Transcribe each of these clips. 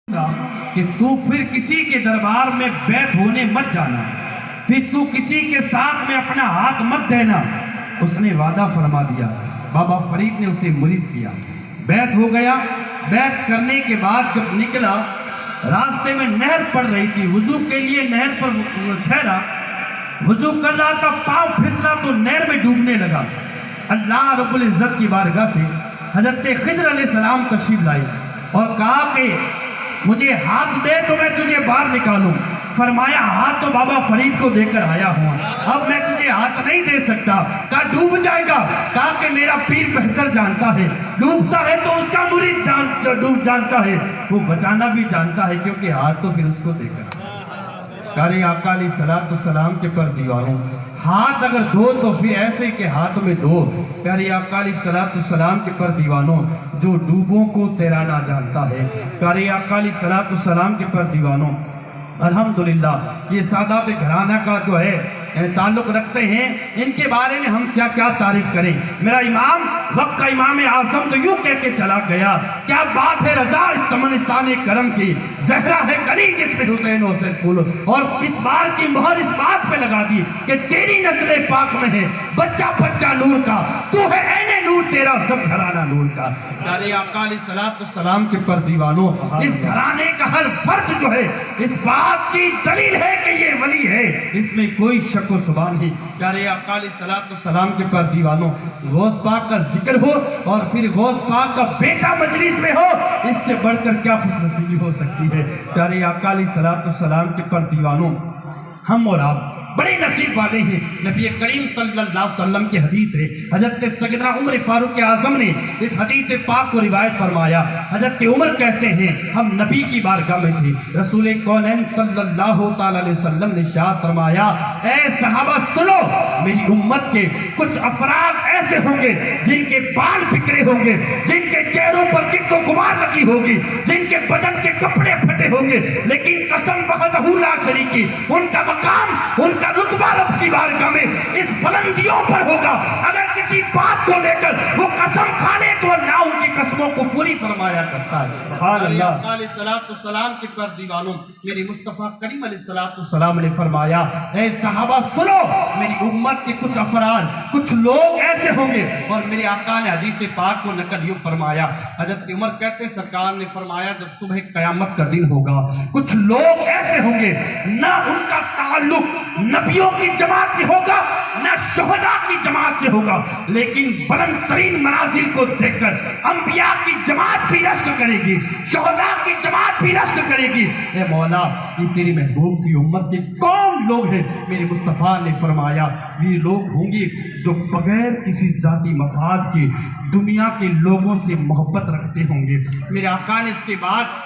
کہ تو پھر کسی کے دربار میں بیعت ہونے مت جانا، پھر تو کسی کے ساتھ میں اپنا ہاتھ مت دینا۔ اس نے وعدہ فرما دیا۔ بابا فرید نے اسے مرید کیا، بیعت ہو گیا۔ بیعت کرنے کے بعد جب نکلا، راستے میں نہر پڑ رہی تھی، وضو کے لیے نہر پر ٹھہرا، وضو کر رہا تھا، پاؤں پھسلا تو نہر میں ڈوبنے لگا۔ اللہ رب العزت کی بارگاہ سے حضرت خضر علیہ السلام تشریف لائے اور کہا کہ مجھے ہاتھ دے تو میں تجھے باہر نکالوں۔ فرمایا ہاتھ تو بابا فرید کو دے کر آیا ہوں، اب میں تجھے ہاتھ نہیں دے سکتا۔ کہا ڈوب جائے گا، کہا کہ میرا پیر بہتر جانتا ہے، ڈوبتا ہے تو اس کا مرید ڈوب جانتا ہے، وہ بچانا بھی جانتا ہے، کیونکہ ہاتھ تو پھر اس کو دے کر۔ پیارے آقا علیہ السلام کے پر دیوانوں، ہاتھ اگر دو تو پھر ایسے کہ ہاتھ میں دو۔ پیارے آقا علیہ السلام کے پر دیوانوں، جو ڈوبوں کو تیرانا جانتا ہے۔ پیارے آقا علیہ السلام کے پر دیوانوں، الحمدللہ یہ سادات گھرانہ کا جو ہے تعلق رکھتے ہیں، ان کے بارے میں ہم کیا کیا تعریف کریں۔ میرا امام وقت کا امام اعظم تو یوں کہہ کے چلا گیا، کیا بات ہے رضا اس تمنستان کرم کی، زہرا ہے کلی جس میں حسین حسین پھول، اور اس بار کی مہر اس بات پہ لگا دی کہ تیری نسل پاک میں ہے بچہ بچہ نور کا، تو ہے عین نور تیرا سب گھرانہ نور کا۔ پیارے آقا علیہ السلام کے پر دیوانوں، اس گھرانے کا ہر فرد جو ہے اس بات کی دلیل ہے کہ یہ ولی ہے، اس میں کوئی شک و شبہ نہیں۔ پیارے آقا علیہ السلام کے پر دیوانوں، غوث پاک کا ذکر ہو اور پھر غوث پاک کا بیٹا مجلس میں ہو، اس سے بڑھ کر کیا خوش نصیبی ہو سکتی ہے۔ پیارے آقا علیہ السلام کے پر دیوانوں، ہم اور آپ بڑے نصیب والے ہیں۔ نبی کریم صلی اللہ علیہ وسلم کی حدیث ہے، حضرت سیدنا عمر فاروق اعظم نے اس حدیث پاک کو روایت فرمایا۔ حضرت عمر کہتے ہیں ہم نبی کی بارگاہ میں تھے، رسول کونین صلی اللہ علیہ وسلم نے ارشاد فرمایا، اے صحابہ سنو، میری امت کے کچھ افراد ایسے ہوں گے جن کے بال بکھرے ہوں گے، جن کے چہروں پر گرد و غبار لگی ہوگی، جن کے بدن کے کپڑے پھٹے ہوں گے، لیکن قسم وحدہ لا شریک کی، ان کا مقام، ان کا رتبہ رب کی بارگاہ میں اس بلندیوں پر ہوگا۔ اگر کسی بات کو لے کر وہ قسم کھا لے تو اللہ ان کی قسموں کو پوری فرمایا کرتا ہے۔ سبحان اللہ۔ علیہ السلام کے پر دیوانوں، میری مصطفیٰ کریم علیہ السلام نے فرمایا، اے صحابہ سنو، میری امت کے کچھ افراد، کچھ لوگ ایسے ہوں گے، اور میرے آقا نے حدیث پاک کو نقل یوں فرمایا، حضرت عمر کہتے سرکار نے فرمایا جب صبح قیامت کا دن ہوگا، کچھ لوگ ایسے ہوں گے نہ ان کا تعلق نبیوں کی جماعت سے ہوگا نہ شہداء کی جماعت سے ہوگا، لیکن بلند ترین منازل کو دیکھ کر انبیاء کی جماعت بھی رشک کرے گی، شہداء کی جماعت بھی رشک کرے گی۔ اے مولا، یہ تیری محبوب کی امت کے کون لوگ ہیں؟ میرے مصطفیٰ نے فرمایا یہ لوگ ہوں گے جو بغیر کسی ذاتی مفاد کے دنیا کے لوگوں سے محبت رکھتے ہوں گے۔ میرے آقا نے اس کے بعد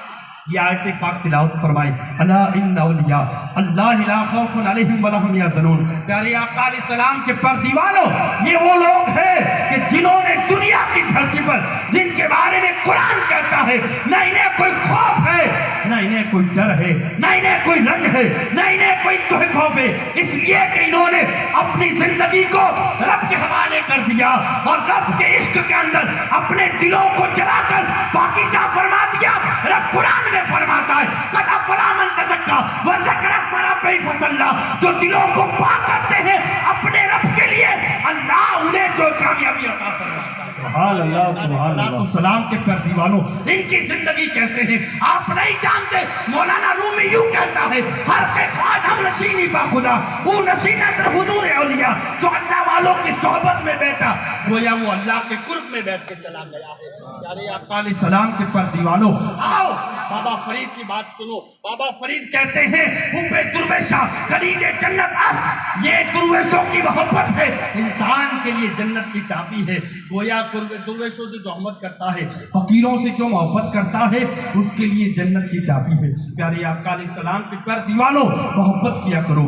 یہ آیت پاک تلاوت فرمائے، الا ان اولیاء اللہ لا خوف علیہم ولا هم یحزنون۔ پیارے آقا علیہ السلام کے پر دیوانوں، یہ وہ لوگ ہیں کہ جنہوں نے دنیا کی دھرتی پر، جن کے بارے میں قرآن کہتا ہے نہ انہیں کوئی خوف ہے، نہ انہیں کوئی ڈر ہے، نہ انہیں کوئی رنج ہے، نہ انہیں کوئی خوف ہے، اس لیے کہ انہوں نے اپنی زندگی کو رب کے حوالے کر دیا اور رب کے عشق کے اندر اپنے دلوں کو جلا کر پاکیزہ فرما دیا۔ رب قرآن میں فرماتا ہے قد افلح من تزکا وذکر اسم ربہ فصلی، جو دلوں کو پاک کرتے ہیں اپنے رب کے لیے، اللہ انہیں جو کامیابی عطا فرماتا ہے۔ سبحان اللہ، سبحان اللہ۔ السلام کے پر دیوانوں، ان کی زندگی کیسے ہے آپ نہیں جانتے۔ مولانا رومی یوں کہتا ہے، ہر کے خواہد ہم نشینی با خدا، وہ نشینت حضور اولیاء، جو اللہ والوں کی صحبت میں بیٹھا گویا وہ اللہ کے قرب میں بیٹھ کے چلا گیا ہے۔ پیارے آقا علیہ السلام کے پر دیوانوں، آؤ بابا فرید کی بات سنو۔ بابا فرید کہتے ہیں اوپے درویشہ خلید جنت است، یہ درویشوں کی محبت ہے، انسان کے لیے جنت کی چابی ہے۔ گویا درویشوں سے جو محبت کرتا ہے، فقیروں سے جو محبت کرتا ہے، اس کے لیے جنت کی چابی ہے۔ پیارے آقا علیہ السلام کے پر دیوانوں، محبت کیا کرو۔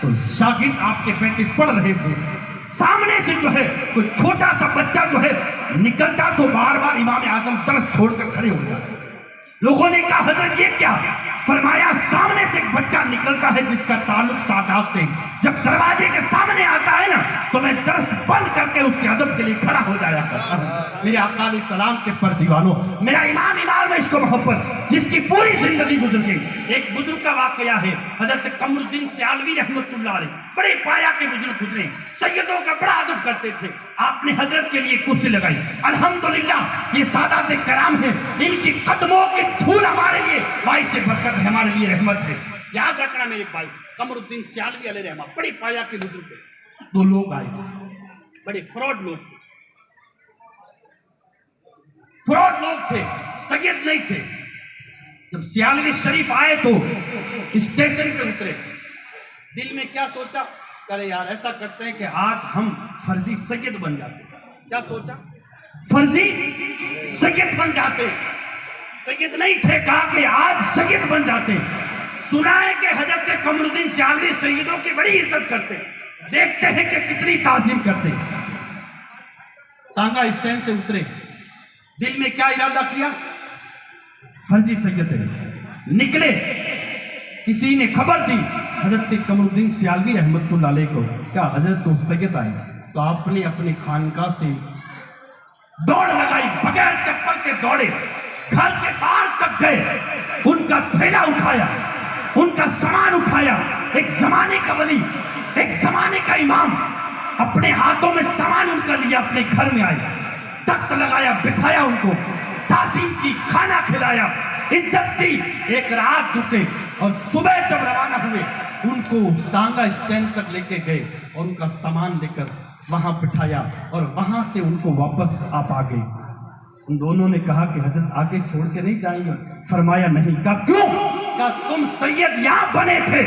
تو شاگرد آپ کے بیٹے پڑھ رہے تھے، سامنے سے جو ہے کوئی چھوٹا سا بچہ جو ہے نکلتا تو بار بار امام اعظم درس چھوڑ کر کھڑے ہو جاتے۔ لوگوں نے کہا حضرت یہ کیا؟ فرمایا سامنے سے ایک بچہ نکلتا ہے جس کا تعلق سادات سے، جب دروازے کے سامنے آتا ہے نا تو میں درس بند کر کے اس کے ادب کے لیے کھڑا ہو جایا کرتا ہوں۔ میرے آقا علیہ السلام کے پر دیوانوں، میرا امام میں عشق و محبت جس کی پوری زندگی گزر گئی، ایک بزرگ کا واقعہ ہے، حضرت قمر الدین سیالوی رحمۃ اللہ علیہ، بڑے پایا کے بزرگ گزرے، سیدوں کا بڑا ادب کرتے تھے۔ آپ نے حضرت کے لیے کرسی لگائی، الحمدللہ یہ سادات کرام ہیں، ان کی قدموں کی دھول ہمارے لیے باعث برکت ہے، ہمارے لیے رحمت ہے۔ یاد رکھنا میرے بھائی، قمر الدین سیالوی علیہ رحمہ بڑے پایا کے بزرگ تھے۔ دو لوگ آئے، بڑے فراڈ لوگ تھے، سید نہیں تھے۔ جب سیالوی شریف آئے تو اسٹیشن پہ اترے، دل میں کیا سوچا؟ کرے یار ایسا کرتے ہیں کہ آج ہم فرضی سید بن جاتے ہیں۔ کیا سوچا؟ فرضی سید بن جاتے، سید نہیں تھے، کہا کہ آج سید بن جاتے ہیں۔ سنا ہے کہ حضرت قمر الدین سیالوی سیدوں کی بڑی عزت کرتے ہیں، دیکھتے ہیں کہ کتنی تعظیم کرتے ہیں۔ تانگا اسٹینڈ سے اترے، دل میں کیا ارادہ کیا؟ فرضی سید ہے، نکلے، کسی نے خبر دی حضرت قمر الدین سیالوی رحمت اللہ علیہ کو، کیا حضرت تو سید آئے؟ تو آپ نے اپنی خانقاہ سے دوڑ لگائی، بغیر چپل کے دوڑے، گھر کے باہر تک گئے، ان کا تھیلا اٹھایا، ان کا سامان اٹھایا۔ ایک زمانے کا ولی، ایک زمانے کا امام، اپنے ہاتھوں میں سامان ان کا لیا، اپنے گھر میں آئے، تخت لگایا، بٹھایا ان کو، تعظیم کی، کھانا کھلایا، عزت دی، ایک رات رکے، اور صبح جب روانہ ہوئے ان کو تانگا اسٹینڈ تک لے کے گئے اور ان کا سامان لے کر وہاں بٹھایا، اور وہاں سے ان کو واپس آپ آ گئے۔ ان دونوں نے کہا کہ حضرت آگے چھوڑ کے نہیں جائیں گے؟ فرمایا نہیں۔ کہا کیوں؟ کہا تم سید یہاں بنے تھے،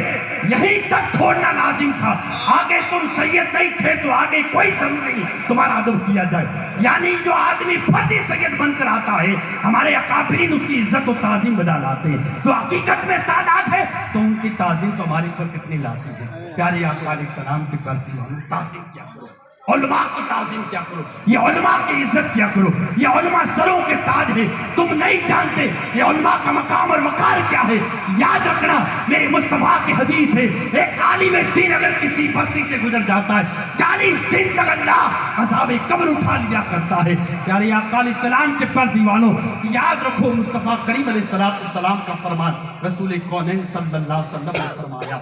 یہیں تک چھوڑنا لازم تھا، آگے تم سید نہیں تھے تو آگے کوئی ضرور نہیں تمہارا ادب کیا جائے۔ یعنی جو آدمی فرضی سید بن کر آتا ہے، ہمارے اکابرین اس کی عزت و تعظیم بجا لاتے ہیں، تو حقیقت میں سادات ہے تو ان کی تعظیم تو ہمارے پر کتنی لازم ہے۔ پیارے آقا علیہ السلام کی برکت، تعظیم کیا کرو، علماء کی تعظیم کیا کرو، یہ علماء کی عزت کیا کرو، یہ علماء سروں کے تاج ہے، تم نہیں جانتے یہ علماء کا مقام اور وقار کیا ہے۔ یاد رکھنا میرے مصطفیٰ کی حدیث ہے، ایک عالم دین اگر کسی بستی سے گزر جاتا ہے 40 دن تک اللہ عذاب قبر اٹھا لیا کرتا ہے۔ پیارے آقا علیہ السلام کے پر دیوانوں، یاد رکھو مصطفیٰ کریم علیہ السلام کا فرمان، رسول کونین صلی اللہ علیہ وسلم نے فرمایا،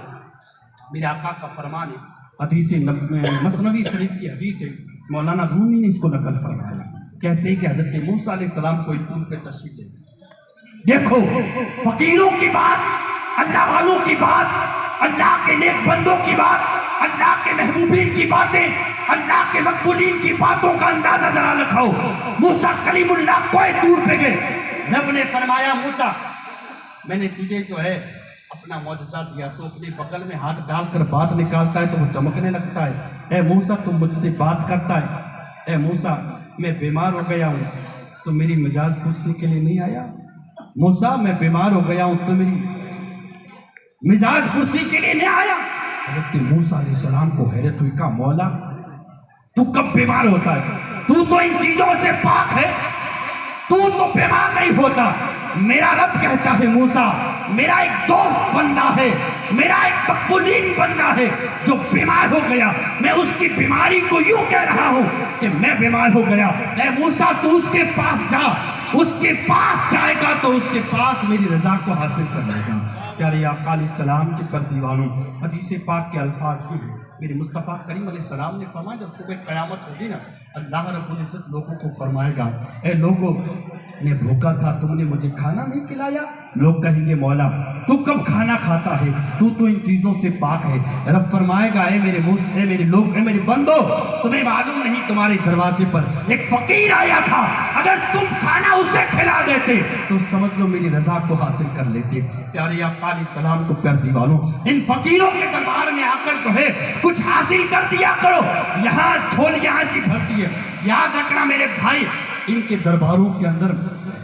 میرے آقا کا فرمان ہے، حدیث مثنوی شریف کی حدیث ہے، مولانا رومی نے اس کو نقل فرمایا، کہتے ہیں کہ حضرت موسیٰ علیہ السلام کو ایک پہ تشریف لے، دیکھو فقیروں کی بات، اللہ والوں کی بات، اللہ کے نیک بندوں کی بات، اللہ کے محبوبین کی باتیں، اللہ کے مقبولین کی باتوں کا اندازہ ذرا رکھو۔ موسیٰ کلیم اللہ کوئی دور پہ گئے، رب نے فرمایا موسیٰ میں نے تجھے جو ہے اپنا معجزہ دیا، تو اپنے بغل میں ہاتھ ڈال کر بات نکالتا ہے تو وہ چمکنے لگتا ہے۔ اے موسیٰ تم مجھ سے بات کرتا ہے، اے موسیٰ میں بیمار ہو گیا ہوں تو میری مجاز پرسی کے لیے نہیں آیا، موسیٰ میں بیمار ہو گیا ہوں تو میری مزاج پرسی کے لیے نہیں آیا۔ حضرت موسیٰ علیہ السلام کو حیرت ہوئی، کہا مولا تو کب بیمار ہوتا ہے؟ تو ان چیزوں سے پاک ہے، تو بیمار نہیں ہوتا۔ میرا رب کہتا ہے موسیٰ میرا ایک دوست بندہ ہے، میرا ایک مقبولین بندہ ہے جو بیمار ہو گیا، میں اس کی بیماری کو یوں کہہ رہا ہوں کہ میں بیمار ہو گیا، اے موسیٰ تو اس کے پاس جا، اس کے پاس جائے گا تو اس کے پاس میری رضا کو حاصل کر لے گا۔ پیارے آقا علیہ السلام کے پر دیوانوں، حدیث پاک کے الفاظ یہ ہیں، میرے مصطفیٰ کریم علیہ السلام نے فرمایا جب صبح قیامت ہوگی نا، اللہ رب العزت لوگوں کو فرمائے گا، اے لوگوں میں بھوکا تھا تم نے مجھے کھانا نہیں کھلایا؟ لوگ کہیں گے مولا تو کب کھانا کھاتا ہے، تو ان چیزوں سے پاک ہے۔ رب فرمائے گا اے میرے لوگ، اے میرے بندو، تمہیں معلوم نہیں تمہارے دروازے پر ایک فقیر آیا تھا، اگر تم کھانا اسے کھلا دیتے تو سمجھ لو میری رضا کو حاصل کر لیتے۔ پیارے آقا علیہ السلام کو پیار دیوانوں، ان فقیروں کے دربار میں آ کر جو ہے کچھ حاصل کر دیا کرو، یہاں جھولیاں ایسی بھرتی ہے۔ یاد رکھنا میرے بھائی، ان کے درباروں کے اندر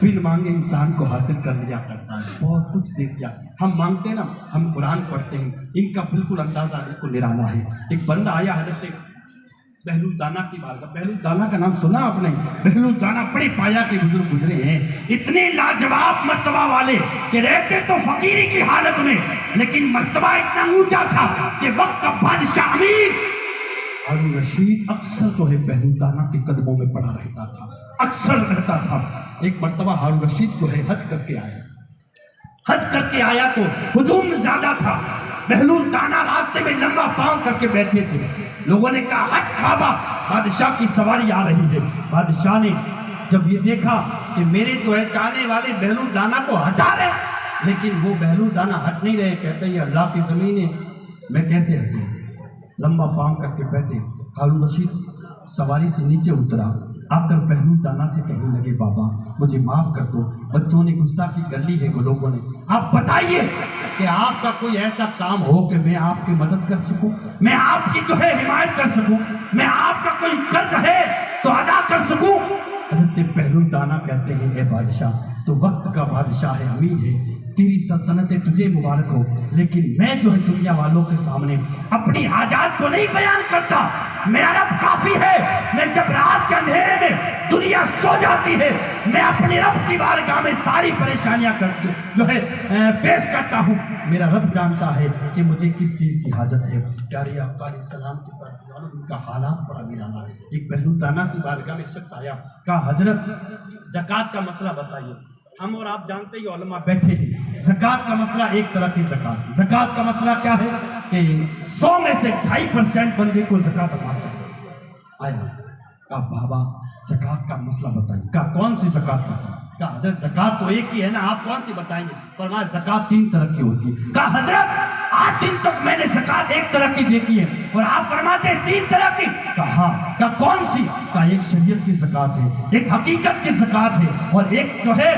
بن مانگے انسان کو حاصل کر لیا کرتا ہے، بہت کچھ دے دیا۔ ہم مانگتے ہیں نا، ہم قرآن پڑھتے ہیں، ان کا بالکل اندازہ بالکل نرالا ہے۔ ایک بندہ آیا حضرت بہلول دانا کی بارگاہ، بہلول دانا کا نام سنا آپ نے؟ بہلول دانا بڑے پایا کے بزرگ گزرے ہیں، اتنے لاجواب مرتبہ والے کہ رہتے تو فقیری کی حالت میں، لیکن مرتبہ اتنا اونچا تھا کہ وقت کا بادشاہ امیر ہارون رشید اکثر جو ہے بہلول دانا کے قدموں میں پڑا رہتا تھا، اکثر رہتا تھا۔ ایک مرتبہ ہارون رشید جو ہے حج کر کے آیا، حج کر کے آیا تو ہجوم زیادہ تھا، بہلول دانا راستے میں لمبا پاؤں کر کے بیٹھے تھے۔ لوگوں نے کہا حج بابا، بادشاہ کی سواری آ رہی ہے۔ بادشاہ نے جب یہ دیکھا کہ میرے جو ہے چاہنے والے بہلول دانا کو ہٹا رہے، لیکن وہ بہلول دانا ہٹ نہیں رہے، کہتے ہیں اللہ کی زمین ہے، میں کیسے ہٹوں؟ لمبا پاؤں کر کے بیٹھے۔ ہارون رشید سواری سے نیچے اترا، آ کر بہلول دانا سے کہنے لگے بابا مجھے معاف کر دو، بچوں نے گستاخی کر لی ہے، لوگوں نے، آپ بتائیے کہ آپ کا کوئی ایسا کام ہو کہ میں آپ کی مدد کر سکوں، میں آپ کی جو ہے حمایت کر سکوں، میں آپ کا کوئی قرض ہے تو ادا کر سکوں۔ حضرت بہلول دانا کہتے ہیں اے بادشاہ، تو وقت کا بادشاہ ہے، امیر ہے، تیری سلطنت تجھے مبارک ہو، لیکن میں جو ہے دنیا والوں کے سامنے اپنی حاجات کو نہیں بیان کرتا، میرا رب کافی ہے۔ میں جب رات کے اندھیرے میں دنیا سو جاتی ہے، میں اپنے رب کی بارگاہ میں ساری پریشانیاں جو ہے پیش کرتا ہوں، میرا رب جانتا ہے کہ مجھے کس چیز کی حاجت ہے۔ پیارے آقا علیہ السلام کے پاس ان کا حالات بڑا نرالا ہے۔ ایک بہلول دانا کی بارگاہ میں شخص آیا، کہا حضرت زکوٰۃ کا مسئلہ بتائیے۔ ہم اور آپ جانتے ہی علماء بیٹھے ہیں، زکوٰۃ کا مسئلہ ایک طرح کی زکوٰۃ، زکوٰۃ کا مسئلہ کیا ہے کہ 100 میں سے 2.5% بندے کو زکوٰۃ ادا کرنا۔ آیا کہا بابا زکوٰۃ کا مسئلہ بتائیے۔ کہا کون سی زکوٰۃ بتائیں؟ کہا حضرت زکوٰۃ تو ایک ہی ہے نا، آپ کون سی بتائیں گے؟ فرمایا زکوٰۃ 3 طرح کی ہوتی ہے۔ کہا حضرت آج دن تک میں نے زکوٰۃ ایک طرح کی دیکھی ہے اور آپ فرماتے ہیں 3 طرح کی۔ کہا ہاں۔ کہا کون سی؟ کہا ایک شریعت کی زکوٰۃ ہے، ایک حقیقت کی زکوٰۃ ہے، اور ایک جو ہے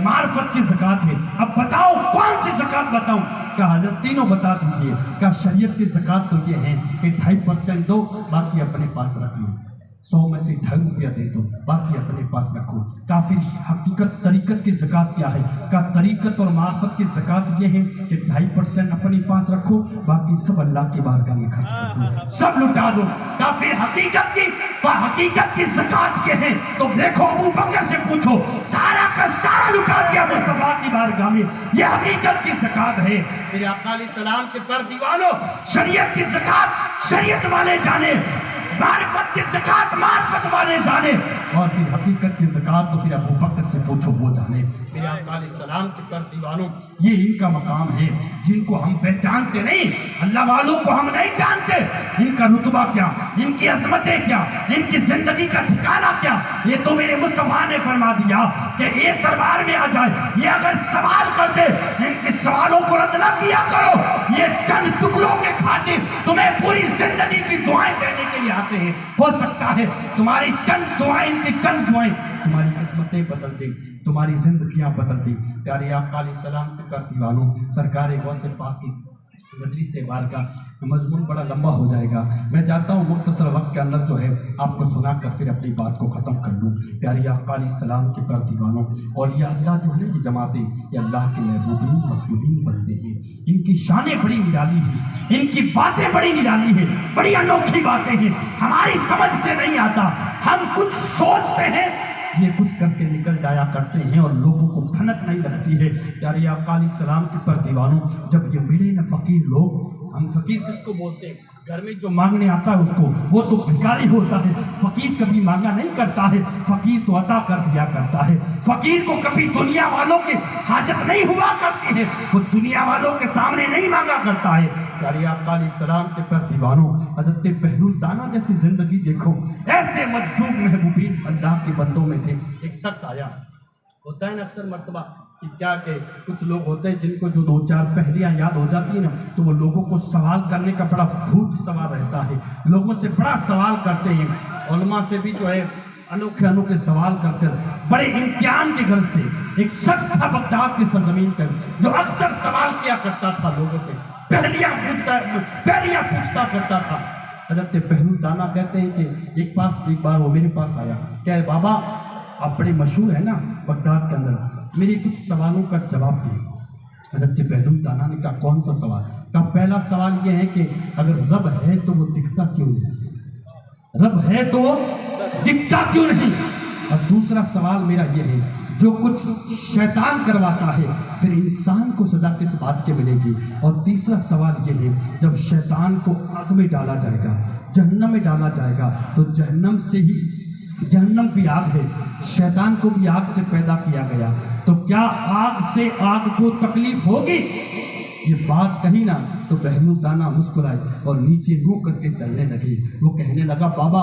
معرفت کی زکوٰۃ ہے۔ اب بتاؤ کون سی زکوٰۃ بتاؤں؟ کہا حضرت تینوں بتا دیجئے۔ کہا شریعت کی زکوٰۃ تو یہ ہے کہ 2.5% دو، باقی اپنے پاس رکھ لو، 100 میں سے 2.5 روپیہ دے دو، باقی اپنے پاس رکھو۔ کہا پھر حقیقت طریقت کی زکوٰۃ کیا ہے؟ کہا طریقت اور معرفت کی زکوٰۃ یہ ہے کہ 2.5% اپنے پاس رکھو، باقی سب اللہ کی بارگاہ میں خرچ کر دو، سب لٹا دو۔ کہا پھر حقیقت کی زکوٰۃ یہ ہے تو دیکھو ابو بکر سے پوچھو، سارا کا سارا لٹا دیا مصطفیٰ کی بارگاہ میں، یہ حقیقت کی زکوٰۃ ہے۔ میرے آقا علیہ السلام کے پر دیوانوں، شریعت کی زکوٰۃ شریعت والے جانے، معرفت کی زکوٰۃ معرفت والے جانے، اور پھر حقیقت کی زکوٰۃ تو پھر ابو بکر سے پوچھو وہ جانے۔ میرے آقا علیہ السلام کے پر دیوانوں، یہ ان کا مقام ہے جن کو ہم پہچانتے نہیں، اللہ والوں کو ہم نہیں جانتے، ان کا رتبہ کیا، ان کی عظمتیں کیا، ان کی زندگی کا ٹھکانہ کیا، یہ تو میرے مصطفیٰ نے فرما دیا کہ ایک دربار میں آ جائے، یہ اگر سوال کر دے ان کے سوالوں کو رد نہ کیا کرو، یہ چند ٹکڑوں کے خاطر تمہیں پوری زندگی کی دعائیں دینے کے لیے آتے ہیں۔ ہو سکتا ہے تمہاری چند دعائیں، ان کی چند دعائیں تمہاری قسمتیں بدل دیں، تمہاری زندگیاں بدل دیں۔ پیارے آقا علیہ السلام کے پر دیوانوں، سرکار غوث پاک کی مجلس سے بارگاہ مضمون بڑا لمبا ہو جائے گا، میں چاہتا ہوں مختصر وقت کے اندر جو ہے آپ کو سنا کر پھر اپنی بات کو ختم کر لوں۔ پیارے آقا علیہ السلام کے پر دیوانوں، اولیاء اللہ جو ہے نا یہ جماعتیں، یہ اللہ کے محبوبین مقبولین بندے ہیں، ان کی شانیں بڑی نرالی ہیں، ان کی باتیں بڑی نرالی ہیں، بڑی انوکھی باتیں ہیں، ہماری سمجھ سے نہیں آتا، ہم کچھ سوچتے ہیں یہ کچھ کر کے نکل جایا کرتے ہیں اور لوگوں کو بھنک نہیں لگتی ہے۔ پیارے آقا علیہ السلام کے پر دیوانوں، جب یہ ملے نا فقیر لوگ، ہم فقیر کس کو بولتے ہیں؟ گھر میں جو مانگنے آتا ہے اس کو، وہ تو بھکاری ہوتا ہے، فقیر کبھی مانگا نہیں کرتا ہے، فقیر تو عطا کر دیا کرتا ہے، فقیر کو کبھی دنیا والوں کی حاجت نہیں ہوا کرتی ہے، وہ دنیا والوں کے سامنے نہیں مانگا کرتا ہے۔ پیارے آقا علیہ السلام کے پر دیوانوں، حضرت بہلول دانا جیسی زندگی دیکھو، ایسے مجذوب محبوبین اللہ کے بندوں میں تھے۔ ایک شخص آیا، ہوتا ہے نا اکثر مرتبہ کہ کیا کہ کچھ لوگ ہوتے ہیں جن کو جو 2-4 پہلیاں یاد ہو جاتی ہیں نا تو وہ لوگوں کو سوال کرنے کا بڑا بھوت سوال رہتا ہے، لوگوں سے بڑا سوال کرتے ہیں، علماء سے بھی جو ہے انوکھے سوال کر کر بڑے امتحان کے گھر سے ایک شخص تھا بغداد کی سرزمین کا جو اکثر سوال کیا کرتا تھا، لوگوں سے پہلیاں پوچھتا کرتا تھا۔ حضرت بہلول دانا کہتے ہیں کہ ایک بار وہ میرے پاس آیا، کہ بابا آپ بڑے مشہور ہیں نا بغداد کے اندر، میرے کچھ سوالوں کا جواب دیں۔ حضرت بہلول دانا نے کہا کون سا سوال؟ کہا پہلا سوال یہ ہے کہ اگر رب ہے تو وہ دکھتا کیوں نہیں؟ رب ہے تو وہ دکھتا کیوں نہیں؟ اور دوسرا سوال میرا یہ ہے، جو کچھ شیطان کرواتا ہے پھر انسان کو سزا کس بات کے ملے گی؟ اور تیسرا سوال یہ ہے، جب شیطان کو آگ میں ڈالا جائے گا، جہنم میں ڈالا جائے گا، تو جہنم سے ہی، جہنم بھی آگ ہے، شیطان کو بھی آگ سے پیدا کیا گیا، تو کیا آگ سے آگ کو تکلیف ہوگی؟ یہ بات کہی نا تو بہلول دانا مسکرائے اور نیچے منہ کر کے چلنے لگی۔ وہ کہنے لگا بابا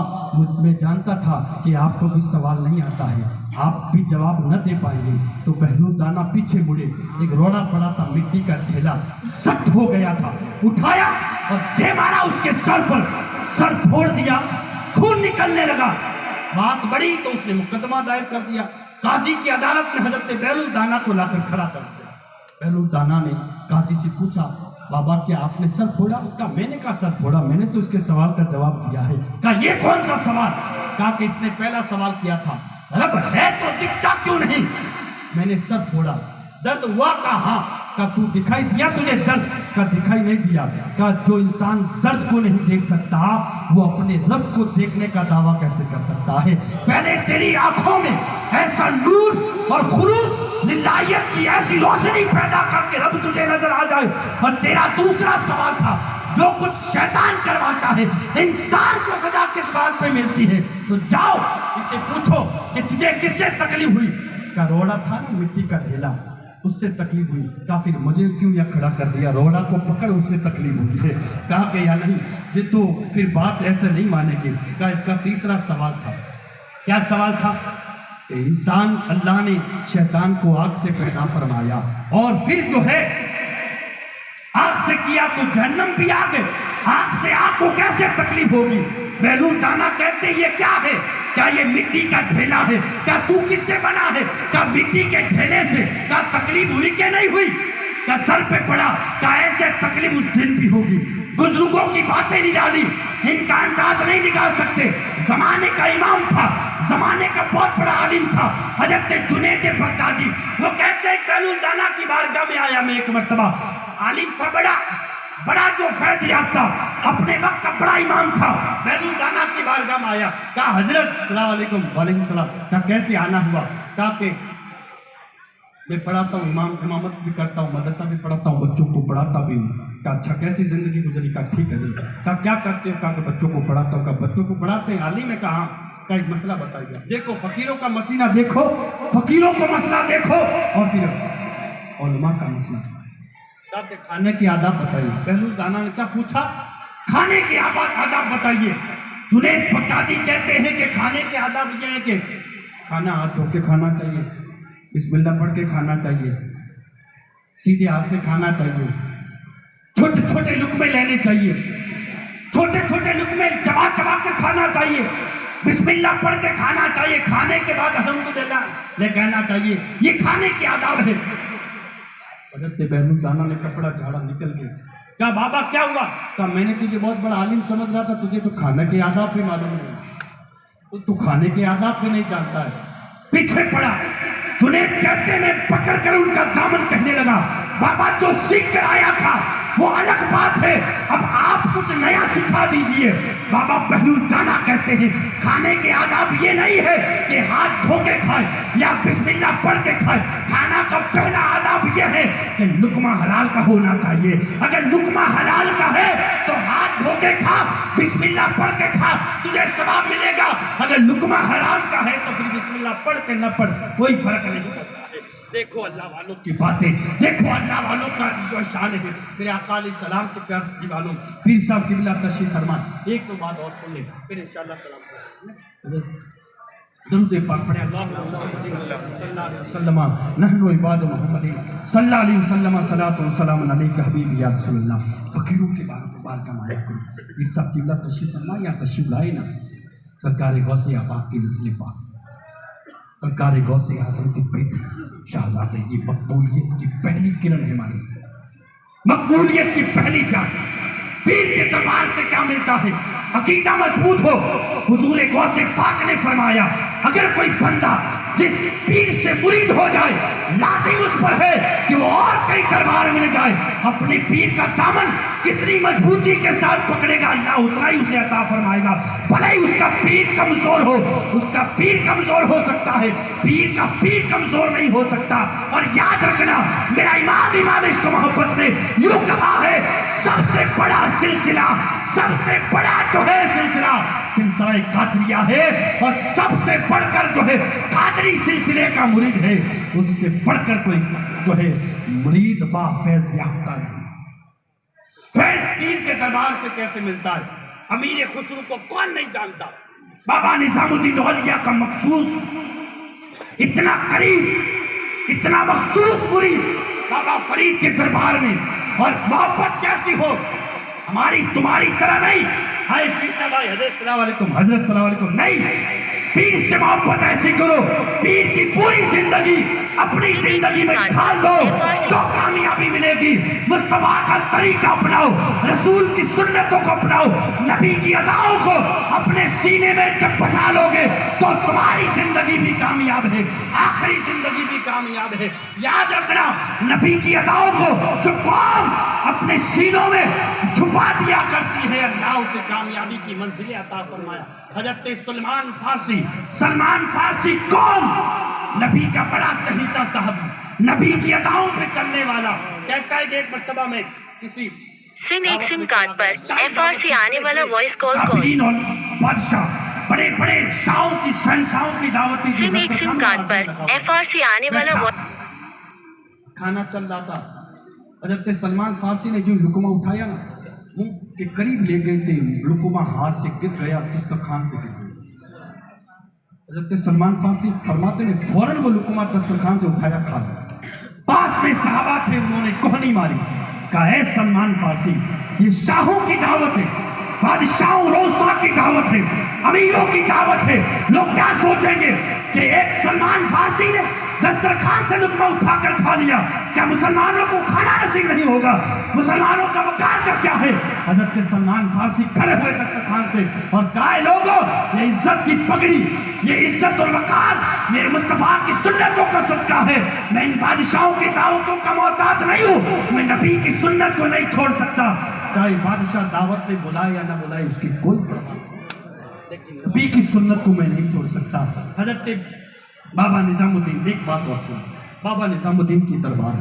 میں جانتا تھا کہ آپ کو بھی سوال نہیں آتا ہے، آپ بھی جواب نہ دے پائیں گے۔ تو بہلول دانا پیچھے مڑے، ایک روڑا پڑا تھا مٹی کا ڈھیلا سخت ہو گیا تھا، اٹھایا اور دے مارا اس کے سر پر، سر پھوڑ دیا، خون نکلنے لگا۔ بات بڑی تو اس نے مقدمہ دائر کر دیا، قاضی کی عدالت میں حضرت بہلول دانا کو لا کر کھڑا کر دیا۔ بہلول دانا نے قاضی سے پوچھا بابا کیا آپ نے سر پھوڑا؟ کہا میں نے کہا سر پھوڑا، میں نے تو اس کے سوال کا جواب دیا ہے۔ کہا یہ کون سا سوال؟ کہا کہ اس نے پہلا سوال کیا تھا رب ہے تو دکھتا کیوں نہیں؟ میں نے سر پھوڑا، درد ہوا؟ کہا ہاں۔ کہا تو دکھائی دیا تجھے درد؟ کہا دکھائی نہیں دیا۔ کہا جو انسان درد کو نہیں دیکھ سکتا وہ اپنے رب کو دیکھنے کا دعویٰ کیسے کر سکتا ہے؟ پہلے تیری آنکھوں میں ایسا نور اور خلوص للہیت کی ایسی روشنی پیدا کر کے رب تجھے نظر آ جائے۔ اور تیرا دوسرا سوال تھا جو کچھ شیطان کرواتا ہے انسان کو سزا کس بات پہ ملتی ہے؟ تو جاؤ اسے پوچھو کہ تجھے کس سے تکلیف ہوئی؟ کہا روڑا تھا نا مٹی کا ڈھیلا، اس سے تکلیف ہوئی۔ کہا پھر مجھے کیوں یہ کھڑا کر دیا؟ روڑا کو پکڑ، اس سے تکلیف ہوئی ہے۔ کہا کہ یا نہیں یہ تو پھر بات ایسے نہیں مانے گی۔ کہا اس کا تیسرا سوال تھا۔ کیا سوال تھا؟ کہ انسان اللہ نے شیطان کو آگ سے پیدا فرمایا اور پھر جو ہے آگ سے کیا تو جہنم بھی آگ ہے، آگ سے آگ کو کیسے تکلیف ہوگی؟ بہلول دانا کہتے یہ کیا ہے؟ کیا یہ مٹی کا ڈھیلا ہے؟ کیا تو کس سے بنا ہے؟ کیا مٹی کے ڈھیلے سے کیا تکلیف ہوئی کہ نہیں ہوئی؟ کیا سر پہ پڑا؟ کیا ایسے تکلیف اس دن بھی ہوگی؟ بزرگوں کی باتیں نکالی، ان کا انداز نہیں نکال سکتے۔ زمانے کا امام تھا، زمانے کا بہت بڑا عالم تھا حضرت جنید بغدادی، وہ کہتے ہیں بہلول دانا کی بارگاہ میں آیا میں ایک مرتبہ، عالم تھا بڑا جو فیض یافتہ، اپنے وقت کا بڑا امام تھا، بہلول دانا کی بارگاہ میں آیا۔ کہا حضرت السلام علیکم۔ وعلیکم السلام۔ کہا کیسے آنا ہوا؟ کہا کہ میں پڑھاتا ہوں، امامت بھی کرتا ہوں، مدرسہ بھی پڑھاتا ہوں، بچوں کو پڑھاتا بھی ہوں۔ کہا اچھا کیسی زندگی گزری؟ کہا ٹھیک ہے جی۔ کہا کیا کرتے ہو؟ کہا کہ بچوں کو پڑھاتا ہوں۔ کہا بچوں کو پڑھاتے ہیں؟ عالم ہے؟ کہا ہاں۔ کہا ایک مسئلہ بتائیے۔ دیکھو فقیروں کا مسئلہ دیکھو، فقیروں کو مسئلہ دیکھو، اور پھر علماء کا مسئلہ۔ کہا کہ کھانے کے آداب بتائیے۔ بہلول دانا نے کیا پوچھا؟ کھانے کے آداب بتائیے۔ جنید بغدادی کہتے ہیں کہ کھانے کے آداب یہ ہیں کہ کھانا ہاتھ دھو کے کھانا چاہیے، بسم اللہ پڑھ کے کھانا چاہیے، سیدھے ہاتھ سے کھانا چاہیے، چھوٹے چھوٹے لقمے لینے چاہیے، چھوٹے چھوٹے لقمے چبا چبا کے کھانا چاہیے، بسم اللہ پڑھ کے کھانا چاہیے، کھانے کے بعد الحمدللہ لے کہنا چاہیے، یہ کھانے کے آداب ہے۔ حضرت بہلول دانا نے کپڑا جھاڑا، نکل گئے۔ کہا بابا کیا ہوا؟ کہا میں نے تجھے بہت بڑا عالم سمجھ رہا تھا، تجھے تو کھانے کے آداب بھی معلوم نہیں، تو کھانے کے آداب بھی نہیں جانتا ہے۔ پیچھے پڑا، جنید کہتے میں پکڑ کر ان کا دامن کہنے لگا بابا جو سیکھ کر آیا تھا وہ الگ بات ہے، اب آپ کچھ نیا سکھا دیجئے۔ بابا بہلول دانا کہتے ہیں کھانے کے آداب یہ نہیں ہے کہ ہاتھ دھو کے کھائے یا بسم اللہ پڑھ کے کھائے، کھانا کا پہلا آداب یہ ہے کہ لقمہ حلال کا ہونا چاہیے۔ اگر لقمہ حلال کا ہے تو ہاتھ دھو کے کھا، بسم اللہ پڑھ کے کھا، تجھے ثواب ملے گا۔ اگر لقمہ حرام کا ہے تو پھر بسم اللہ پڑھ کے نہ پڑھ کوئی فرق نہیں پڑتا ہے۔ دیکھو اللہ والوں کی باتیں، دیکھو اللہ والوں کا جو شان ہے۔ میرے آقا علیہ السلام کے پیار سے والوں، پیر صاحب قبلہ تشریف فرما، ایک دو بات اور سن لیں پھر انشاءاللہ سلام کریں۔ درود پاک پڑھیں، اللہم صلی اللہ علیہ وسلم نحن عباد محمد صلی اللہ علیہ وسلم صلاۃ و سلام علیک حبیب یا رسول اللہ۔ فقیروں کے بارگاہ میں آیا کرو، پیر صاحب قبلہ تشریف فرما یا تشریف لائے نا، سرکار غوث پاک کی نسل پاک سے، سرکار غوث اعظم کے بیٹے شہزادے کی مقبولیت کی پہلی کرن ہے ہماری، مقبولیت کی پہلی جان۔ پیر کے دربار سے کیا ملتا ہے؟ عقیدہ مضبوط ہو. حضور غوث پاک نے فرمایا اگر کوئی بندہ جس پیر سے مرید ہو جائے لازم اس پر ہے کہ وہ اور کئی دربار میں جائے, اپنے پیر کا دامن کتنی مضبوطی کے ساتھ پکڑے گا اللہ اتنا ہی اسے عطا فرمائے گا. بھلے ہی اس کا پیر کمزور ہو, اس کا پیر کمزور ہو سکتا ہے, پیر کا پیر کمزور نہیں ہو سکتا. اور یاد رکھنا میرا امام عشق محبت نے یوں کہا ہے سب سے بڑا سلسلہ, سب سے بڑا جو ہے سلسلہ قادریہ ہے, اور سب سے بڑھ کر جو ہے قادری سلسلے کا مرید ہے, اس سے بڑھ کر کوئی جو ہے مرید با فیض یافتہ ہے. فیض پیر کے دربار سے کیسے ملتا ہے؟ امیر خسرو کو کون نہیں جانتا؟ بابا نظام الدین اولیاء کا مخصوص اتنا قریب, اتنا مخصوص مرید بابا فرید کے دربار میں, اور محبت کیسی ہو ہماری تمہاری طرح نہیں. ہائے پیر صاحب آئے, حضرت السلام علیکم, حضرت السلام علیکم, نہیں, پیر سے محبت ایسی کرو پیر کی پوری زندگی اپنی زندگی میں ڈھال دو تو کامیابی ملے گی. مصطفیٰ کا طریقہ اپناؤ, رسول کی سنتوں کو اپناؤ, نبی کی اداؤں کو اپنے سینے میں جب بچا لو گے تو تمہاری زندگی بھی کامیاب ہے, آخری زندگی بھی کامیاب ہے. یاد رکھنا نبی کی اداؤں کو جو قوم اپنے سینوں میں چھپا دیا کرتی ہے اللہ اسے کامیابی کی منزلیں عطا فرمایا. حضرت سلمان فارسی کون؟ نبی کا بڑا چہیتا صاحب, نبی کی اداؤں پہ چلنے والا. کہتا ہے کہ ایک مرتبہ میں کسی سم ایک سم کارڈ پر FR سے آنے والا وائس کال بادشاہ بڑے بڑے شاہوں کی شہنشاہوں کی دعوتی سم ایک سم کارڈ پر FR سے آنے والا کھانا چل رہا تھا. حضرت سلمان فارسی نے جو لقمہ اٹھایا نا منہ کے قریب لے گئے تھے, لقمہ ہاتھ سے گر گیا, دسترخوان پہ گر گیا. حضرت سلمان فارسی فرماتے ہیں فوراً وہ لقمہ دسترخوان سے اٹھایا, کھا لیا. پاس میں صحابہ تھے, انہوں نے کوہنی ماری, کہا اے سلمان فارسی یہ شاہوں کی دعوت ہے, بادشاہوں روسا کی دعوت ہے, امیروں کی دعوت ہے. لوگ کیا سوچیں گے کہ ایک سلمان فارسی نے دسترخوان سے لقمہ اٹھا کر کھا لیا, کیا مسلمانوں کو کھانا نصیب نہیں ہوگا؟ مسلمانوں کا وقار کا کیا ہے؟ حضرت سلمان فارسی کھڑے ہوئے دسترخوان سے اور کہا لوگوں یہ عزت کی پگڑی, یہ عزت اور وقار میرے مصطفیٰ کی سنتوں کا صدقہ ہے. میں ان بادشاہوں کی دعوتوں کا محتاج نہیں ہوں, میں نبی کی سنت کو نہیں چھوڑ سکتا. چاہے بادشاہ دعوت میں بلائے یا نہ بلائے اس کی کوئی پرواہ نہیں, لیکن نبی کی سنت کو میں نہیں چھوڑ سکتا. حضرت بابا نظام الدین, ایک بات اور سن, بابا نظام الدین کی دربار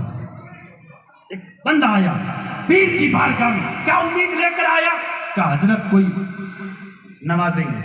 ایک بندہ آیا پیر کی بارگاہ میں, کیا امید لے کر آیا؟ کہ حضرت کوئی نوازیں گے,